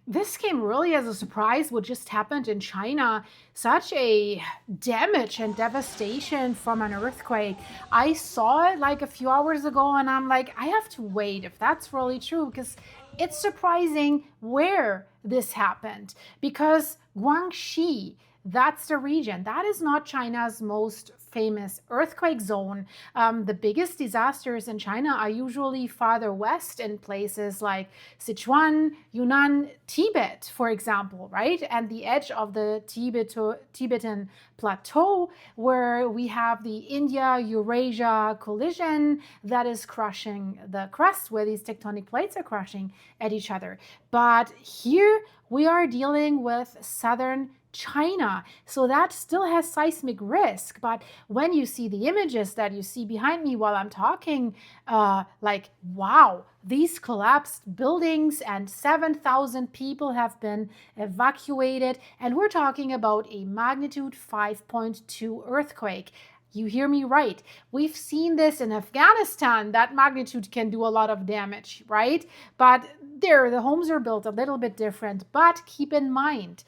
This came really as a surprise, what just happened in China. Such a damage and devastation from an earthquake. I saw it like a few hours ago, and I'm like, I have to wait if that's really true, because it's surprising where this happened. Because Guangxi, that's the region. That is not China's most famous earthquake zone. The biggest disasters in China are usually farther west in places like Sichuan, Yunnan, Tibet, for example, right? And the edge of the Tibetan plateau, where we have the India-Eurasia collision that is crushing the crust, where these tectonic plates are crushing at each other. But here we are dealing with southern China. So that still has seismic risk. But when you see the images that you see behind me while I'm talking, like, wow, these collapsed buildings and 7,000 people have been evacuated. And we're talking about a magnitude 5.2 earthquake. You hear me right. We've seen this in Afghanistan. That magnitude can do a lot of damage, right? But there, the homes are built a little bit different. But keep in mind,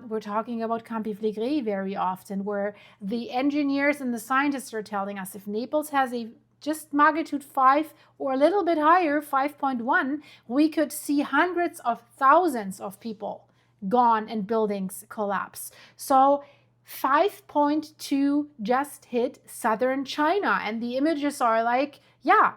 we're talking about Campi Flegrei very often, where the engineers and the scientists are telling us if Naples has a just magnitude 5 or a little bit higher, 5.1, we could see hundreds of thousands of people gone and buildings collapse. So 5.2 just hit southern China, and the images are like, yeah,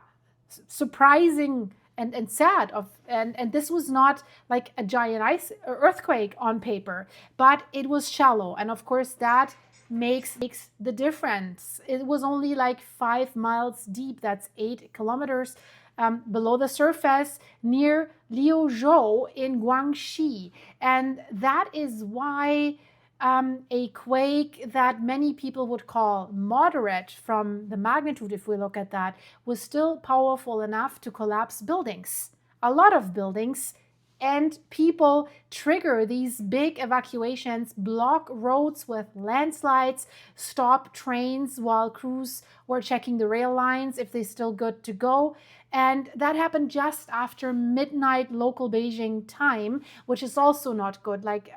surprising and sad. And this was not like a giant earthquake on paper, but it was shallow, and of course that makes the difference. It was only like 5 miles deep. That's 8 kilometers below the surface, near Liuzhou in Guangxi, and that is why a quake that many people would call moderate from the magnitude, if we look at that, was still powerful enough to collapse buildings, a lot of buildings, and people trigger these big evacuations, block roads with landslides, stop trains while crews were checking the rail lines if they're still good to go. And that happened just after midnight local Beijing time, which is also not good, like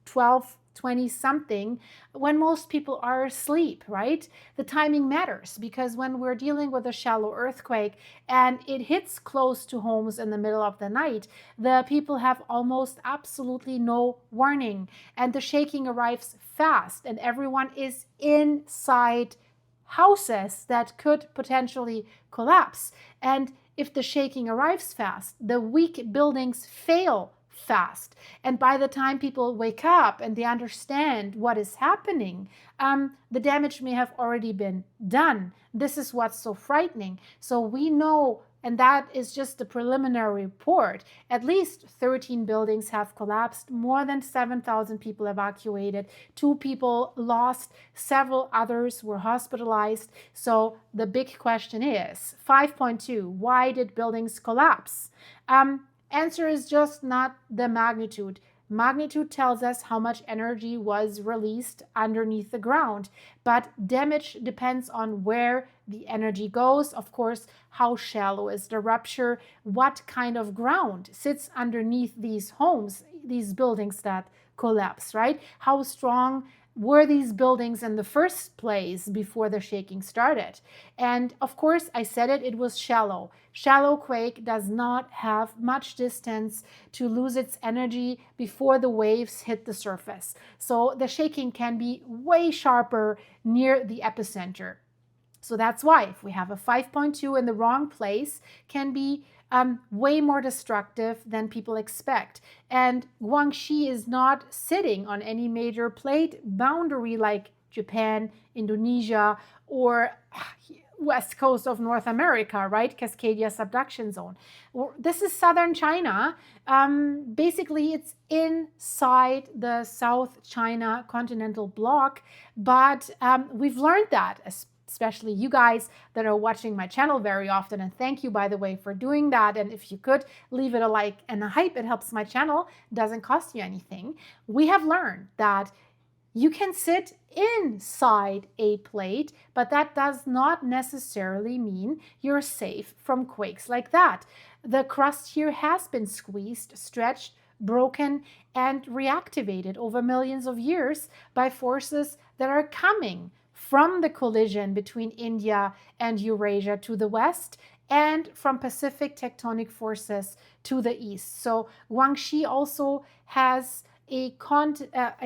12:20 something, when most people are asleep, right? The timing matters, because when we're dealing with a shallow earthquake and it hits close to homes in the middle of the night, the people have almost absolutely no warning, and the shaking arrives fast, and everyone is inside houses that could potentially collapse. And if the shaking arrives fast, the weak buildings fail fast. And by the time people wake up and they understand what is happening, the damage may have already been done. This is what's so frightening. So we know, and that is just the preliminary report, at least 13 buildings have collapsed, more than 7,000 people evacuated, 2 people lost, several others were hospitalized. So the big question is, 5.2, why did buildings collapse? Answer is just not the magnitude. Magnitude tells us how much energy was released underneath the ground, but damage depends on where the energy goes. Of course, how shallow is the rupture? What kind of ground sits underneath these homes, these buildings that collapse, right? How strong were these buildings in the first place before the shaking started? And of course, I said it was shallow. Shallow quake does not have much distance to lose its energy before the waves hit the surface. So the shaking can be way sharper near the epicenter. So that's why if we have a 5.2 in the wrong place, can be way more destructive than people expect. And Guangxi is not sitting on any major plate boundary like Japan, Indonesia, or west coast of North America, right? Cascadia subduction zone. This is southern China. Basically, it's inside the South China continental block, but we've learned that, especially you guys that are watching my channel very often. And thank you, by the way, for doing that. And if you could leave it a like and a hype, it helps my channel. It doesn't cost you anything. We have learned that You can sit inside a plate, but that does not necessarily mean you're safe from quakes like that. The crust here has been squeezed, stretched, broken, and reactivated over millions of years by forces that are coming from the collision between India and Eurasia to the west and from Pacific tectonic forces to the east. So Guangxi also has a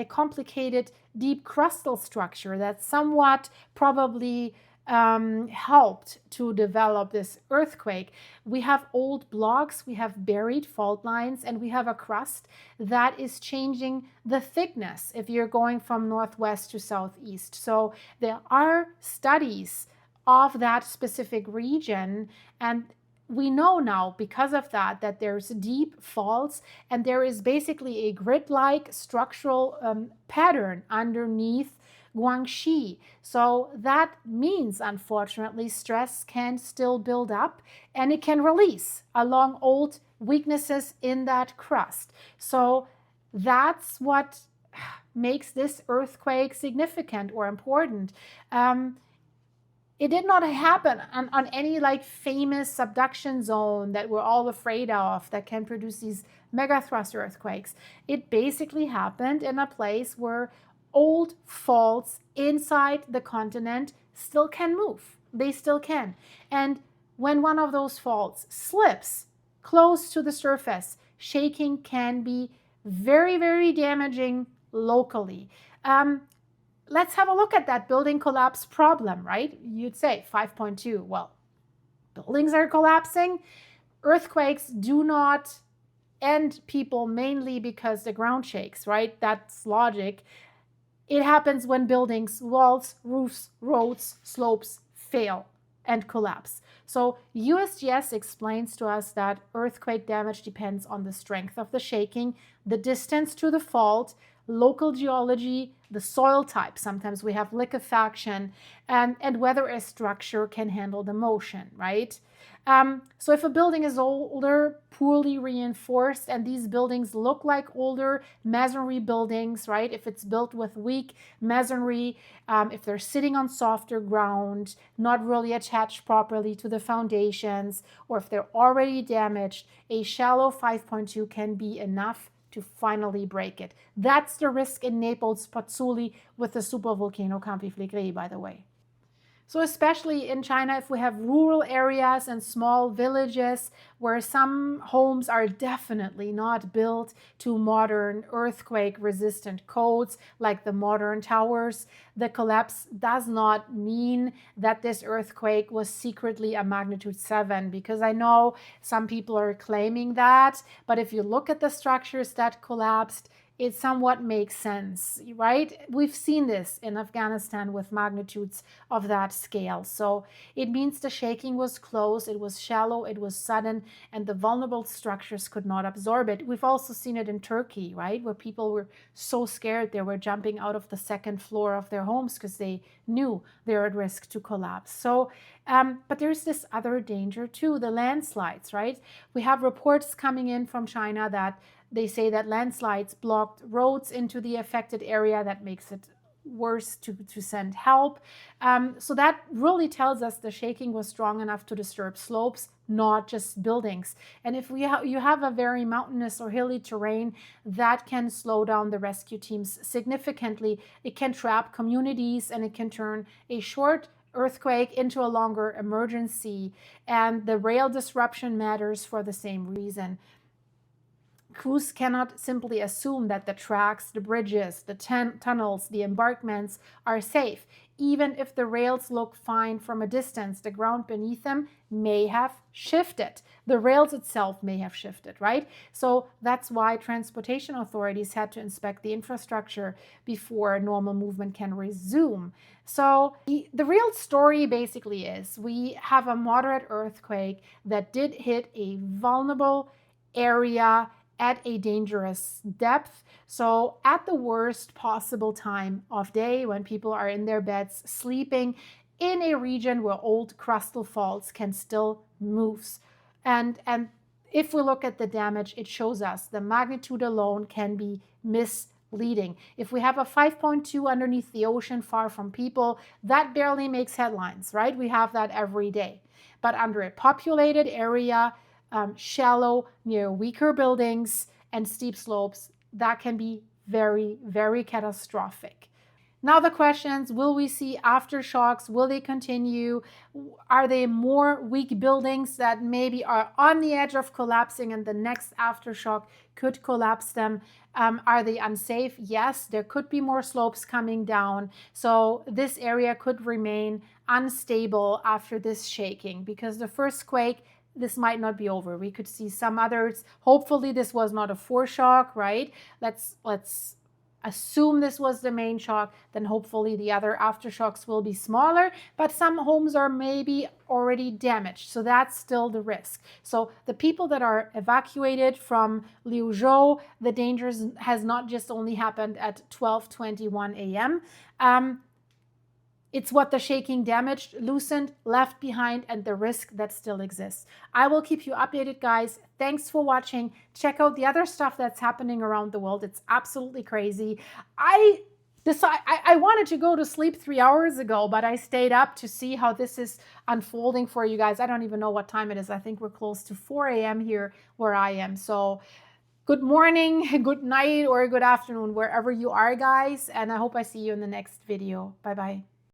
complicated deep crustal structure that somewhat probably helped to develop this earthquake. We have old blocks, we have buried fault lines, and we have a crust that is changing the thickness if you're going from northwest to southeast. So there are studies of that specific region, and we know now because of that that there's deep faults and there is basically a grid-like structural pattern underneath Guangxi. So that means, unfortunately, stress can still build up and it can release along old weaknesses in that crust. So that's what makes this earthquake significant or important. It did not happen on any like famous subduction zone that we're all afraid of that can produce these megathrust earthquakes. It basically happened in a place where old faults inside the continent still can move. They still can. And when one of those faults slips close to the surface, shaking can be very, very damaging locally. Let's have a look at that building collapse problem, right? You'd say 5.2. Well, buildings are collapsing. Earthquakes do not end people mainly because the ground shakes, right? That's logic. It happens when buildings, walls, roofs, roads, slopes fail and collapse. So USGS explains to us that earthquake damage depends on the strength of the shaking, the distance to the fault, local geology, the soil type. Sometimes we have liquefaction, and whether a structure can handle the motion, right? So if a building is older, poorly reinforced, and these buildings look like older masonry buildings, right? If it's built with weak masonry, if they're sitting on softer ground, not really attached properly to the foundations, or if they're already damaged, a shallow 5.2 can be enough to finally break it. That's the risk in Naples Pozzuoli with the supervolcano Campi Flegrei, by the way. So especially in China, if we have rural areas and small villages where some homes are definitely not built to modern earthquake-resistant codes like the modern towers, the collapse does not mean that this earthquake was secretly a magnitude 7, because I know some people are claiming that, but if you look at the structures that collapsed, it somewhat makes sense, right? We've seen this in Afghanistan with magnitudes of that scale. So it means the shaking was close, it was shallow, it was sudden, and the vulnerable structures could not absorb it. We've also seen it in Turkey, right? Where people were so scared they were jumping out of the second floor of their homes because they knew they're at risk to collapse. So, but there's this other danger too, the landslides, right? We have reports coming in from China that they say that landslides blocked roads into the affected area. That makes it worse to send help. So that really tells us the shaking was strong enough to disturb slopes, not just buildings. And if you have a very mountainous or hilly terrain, that can slow down the rescue teams significantly. It can trap communities and it can turn a short earthquake into a longer emergency. And the rail disruption matters for the same reason. Crews cannot simply assume that the tracks, the bridges, the tunnels, the embankments are safe. Even if the rails look fine from a distance, the ground beneath them may have shifted. The rails itself may have shifted, right? So that's why transportation authorities had to inspect the infrastructure before normal movement can resume. So the real story basically is we have a moderate earthquake that did hit a vulnerable area at a dangerous depth. So at the worst possible time of day, when people are in their beds sleeping in a region where old crustal faults can still move. And if we look at the damage, it shows us the magnitude alone can be misleading. leading. If we have a 5.2 underneath the ocean far from people, that barely makes headlines, right? We have that every day. But under a populated area, shallow, near weaker buildings and steep slopes, that can be very, very catastrophic. Now the questions, will we see aftershocks? Will they continue? Are they more weak buildings that maybe are on the edge of collapsing and the next aftershock could collapse them? Are they unsafe? Yes, there could be more slopes coming down. So this area could remain unstable after this shaking, because the first quake, this might not be over. We could see some others. Hopefully this was not a foreshock, right? Let's assume this was the main shock, then hopefully the other aftershocks will be smaller, but some homes are maybe already damaged, so that's still the risk. So the people that are evacuated from Liuzhou, the danger has not just only happened at 12:21 a.m. It's what the shaking damaged, loosened, left behind, and the risk that still exists. I will keep you updated, guys. Thanks for watching. Check out the other stuff that's happening around the world. It's absolutely crazy. I wanted to go to sleep 3 hours ago, but I stayed up to see how this is unfolding for you guys. I don't even know what time it is. I think we're close to 4 a.m. here where I am. So good morning, good night, or good afternoon, wherever you are, guys. And I hope I see you in the next video. Bye-bye.